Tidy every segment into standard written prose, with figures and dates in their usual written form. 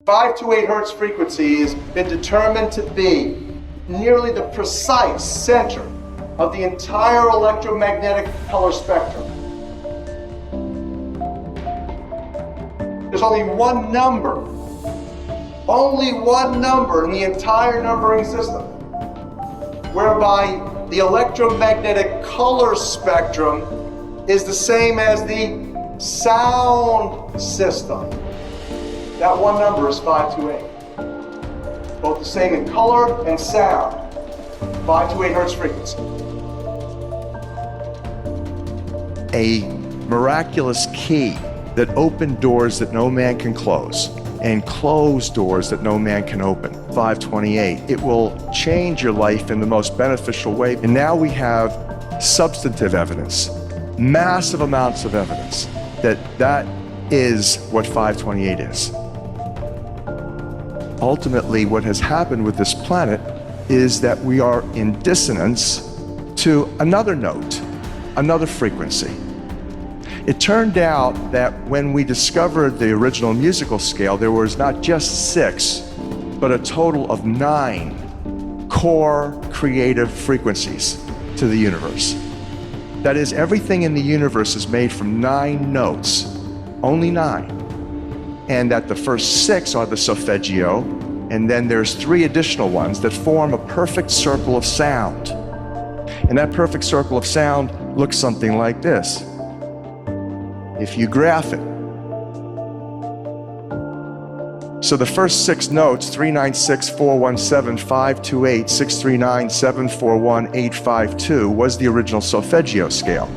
528 hertz frequency has been determined to be nearly the precise center of the entire electromagnetic color spectrum. There's only one number in the entire numbering system whereby the electromagnetic color spectrum is the same as the sound system. That one number is 528. Both the same in color and sound. 528 hertz frequency. A miraculous key that opened doors that no man can close and closed doors that no man can open. 528. It will change your life in the most beneficial way. And now we have substantive evidence, massive amounts of evidence that is what 528 is. Ultimately, what has happened with this planet is that we are in dissonance to another note, another frequency. It turned out that when we discovered the original musical scale, there was not just 6, but a total of 9 core creative frequencies to the universe. That is, everything in the universe is made from 9 notes, only 9. And that the first 6 are the solfeggio, and then there's 3 additional ones that form a perfect circle of sound. And that perfect circle of sound looks something like this, if you graph it. So the first 6 notes, 396, 417, 528, 639, 741, 852, was the original solfeggio scale.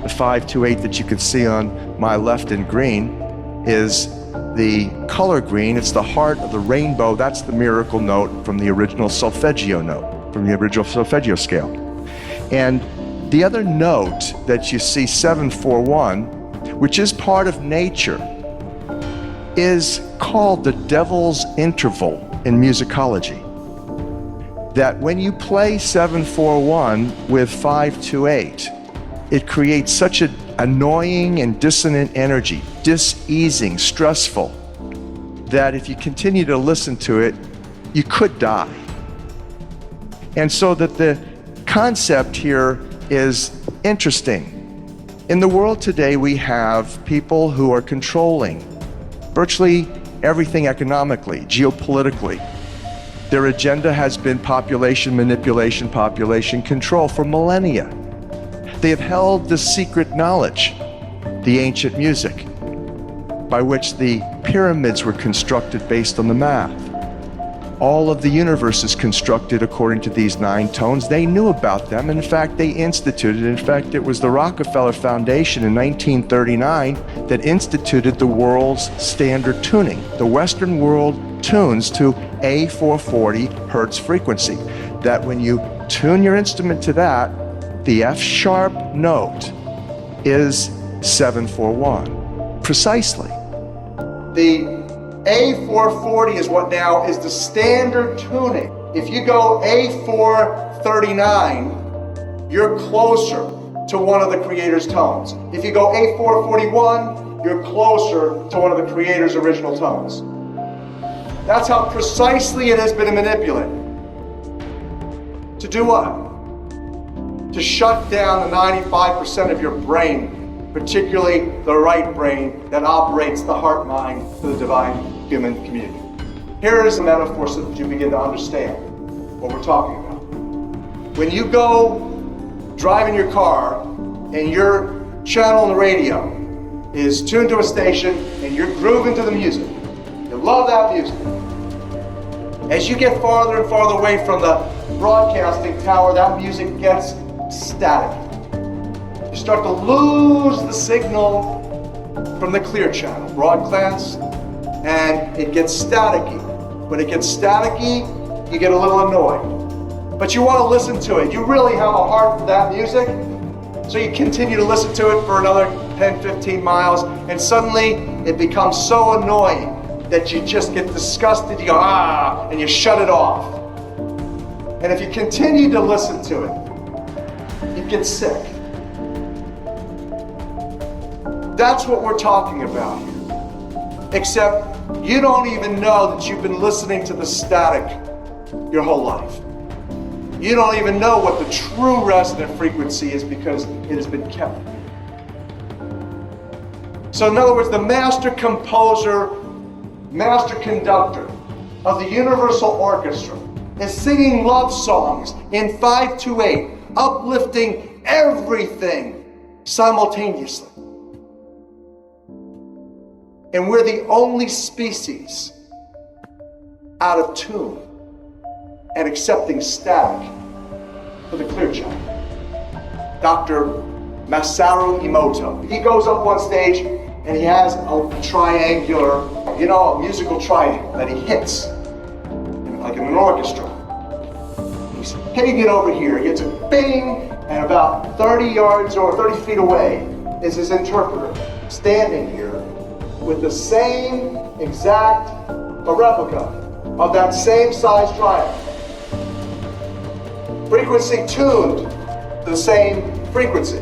The 528 that you can see on my left in green is the color green. It's the heart of the rainbow. That's the miracle note from the original solfeggio note, from the original solfeggio scale. And the other note that you see, 741, which is part of nature, is called the devil's interval in musicology. That when you play 741 with 528, it creates such an annoying and dissonant energy, diseasing, stressful, that if you continue to listen to it, you could die. And so that the concept here is interesting. In the world today, we have people who are controlling virtually everything economically, geopolitically. Their agenda has been population manipulation, population control for millennia. They have held the secret knowledge, the ancient music, by which the pyramids were constructed based on the math. All of the universe is constructed according to these 9 tones. They knew about them. In fact, they instituted. In fact, it was the Rockefeller Foundation in 1939 that instituted the world's standard tuning. The Western world tunes to a 440 hertz frequency. That when you tune your instrument to that, the F sharp note is 741, precisely. The A440 is what now is the standard tuning. If you go A439, you're closer to one of the creator's tones. If you go A441, you're closer to one of the creator's original tones. That's how precisely it has been manipulated. To do what? To shut down the 95% of your brain, particularly the right brain that operates the heart-mind to the divine human community. Here is a metaphor so that you begin to understand what we're talking about. When you go driving your car and your channel on the radio is tuned to a station and you're grooving to the music, you love that music. As you get farther and farther away from the broadcasting tower, that music gets static. You start to lose the signal from the clear channel, broadcast, and it gets staticky. When it gets staticky, you get a little annoyed. But you want to listen to it. You really have a heart for that music, so you continue to listen to it for another 10, 15 miles, and suddenly it becomes so annoying that you just get disgusted, you go, ah, and you shut it off. And if you continue to listen to it, you get sick. That's what we're talking about here. Except You don't even know that you've been listening to the static your whole life. You don't even know what the true resonant frequency is because it has been kept. So in other words, the master composer, master conductor of the Universal Orchestra is singing love songs in 5/8, uplifting everything simultaneously. And we're the only species out of tune and accepting static for the clear channel. Dr. Masaru Emoto. He goes up on stage and he has a triangular, a musical triangle that he hits, like in an orchestra. He's hitting it over here. He gets a bing, and about 30 yards or 30 feet away is his interpreter standing here with the same exact replica of that same size triangle. Frequency tuned to the same frequency.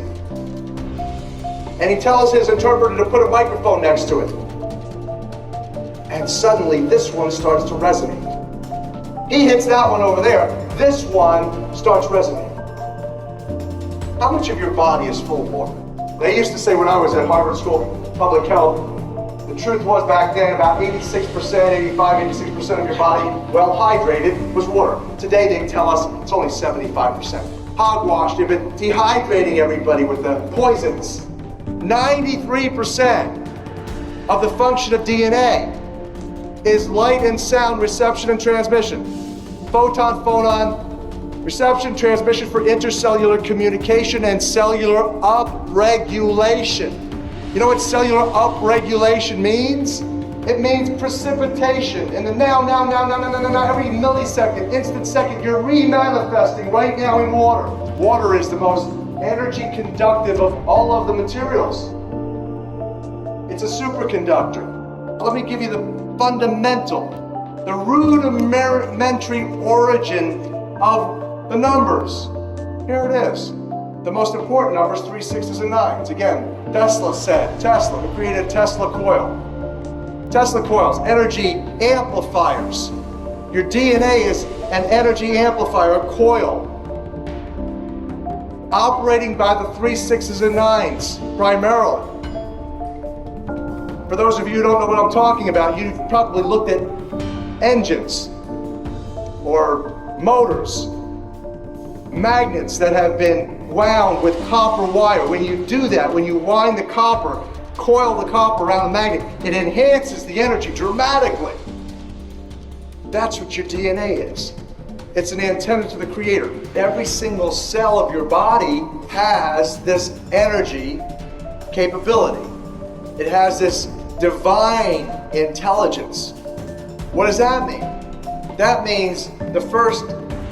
And he tells his interpreter to put a microphone next to it. And suddenly this one starts to resonate. He hits that one over there. This one starts resonating. How much of your body is full of water? They used to say when I was at Harvard School of Public Health, the truth was back then about 86% of your body, well hydrated, was water. Today they tell us it's only 75%. Hogwash, they've been dehydrating everybody with the poisons. 93% of the function of DNA is light and sound reception and transmission. Photon, reception, transmission for intercellular communication and cellular upregulation. You know what cellular upregulation means? It means precipitation. And then now, every millisecond, instant second, you're remanifesting right now in water. Water is the most energy conductive of all of the materials. It's a superconductor. Let me give you the fundamental, the rudimentary origin of the numbers. Here it is. The most important numbers, 3, 6s, and 9s. Again, Tesla, who created Tesla coil. Tesla coils, energy amplifiers. Your DNA is an energy amplifier, a coil, operating by the 3, 6s, and 9s primarily. For those of you who don't know what I'm talking about, you've probably looked at engines or motors, magnets that have been wound with copper wire. When you do that, when you wind the copper, coil the copper around the magnet, it enhances the energy dramatically. That's what your DNA is. It's an antenna to the Creator. Every single cell of your body has this energy capability. It has this divine intelligence. What does that mean? That means the first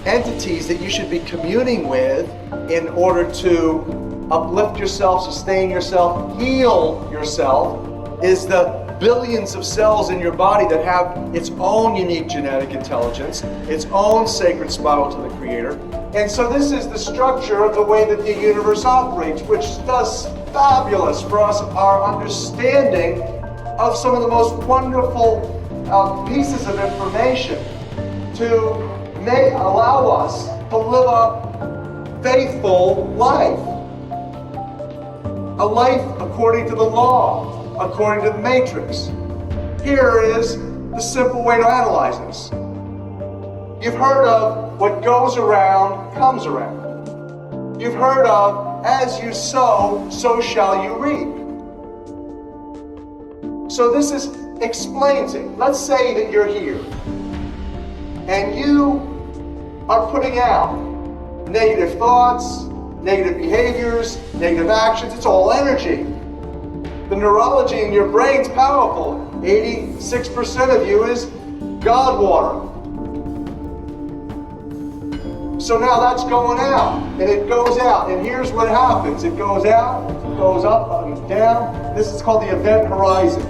entities that you should be communing with in order to uplift yourself, sustain yourself, heal yourself, is the billions of cells in your body that have its own unique genetic intelligence, its own sacred spiral to the Creator. And so this is the structure of the way that the universe operates, which does fabulous for us, our understanding of some of the most wonderful pieces of information to allow us to live a faithful life. A life according to the law, according to the matrix. Here is the simple way to analyze this. You've heard of what goes around comes around. You've heard of as you sow, so shall you reap. So this explains it. Let's say that you're here and you are putting out negative thoughts, negative behaviors, negative actions. It's all energy. The neurology in your brain's powerful. 86% of you is God water. So now that's going out, and it goes out, and here's what happens. It goes out, it goes up and down. This is called the event horizon.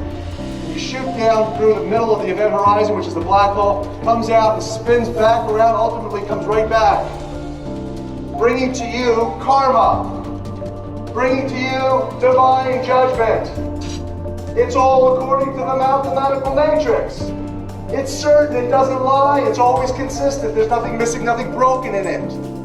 You shoot down through the middle of the event horizon, which is the black hole, comes out and spins back around, ultimately comes right back, bringing to you karma, bringing to you divine judgment. It's all according to the mathematical matrix. It's certain, it doesn't lie, it's always consistent, there's nothing missing, nothing broken in it.